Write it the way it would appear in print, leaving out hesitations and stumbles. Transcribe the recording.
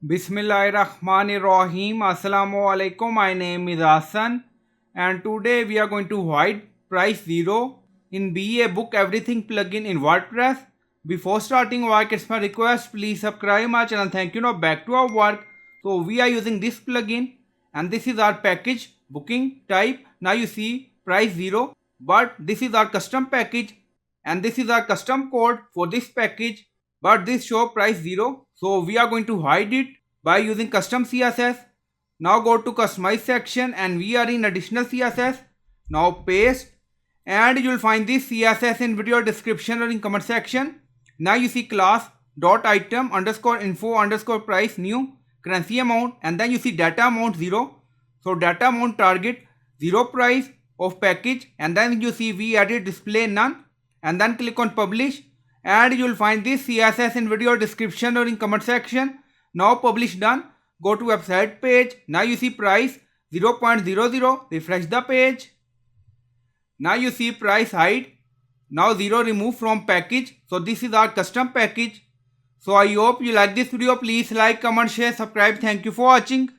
Bismillahirrahmanirrahim. Assalamu alaikum. My name is Hassan and today we are going to hide price 0 in BA Book Everything plugin in WordPress. Before starting work, it's my request, please subscribe my channel. Thank you. Now back to our work. So we are using this plugin and this is our package booking type. Now you see price 0, but this is our custom package and this is our custom code for this package, but this show price 0. So we are going to hide it by using custom CSS. Now go to customize section and we are in additional CSS. Now paste and you will find this CSS in video description or in comment section. Now you see class dot item underscore info underscore price new currency amount, and then you see data amount 0. So data amount target 0 price of package, and then you see we added display none, and then click on publish and you will find this CSS in video description or in comment section. Now publish done. Go to website page. Now you see price 0.00. Refresh the page. Now you see price hide. Now 0 remove from package. So this is our custom package. So I hope you like this video. Please like, comment, share, subscribe. Thank you for watching.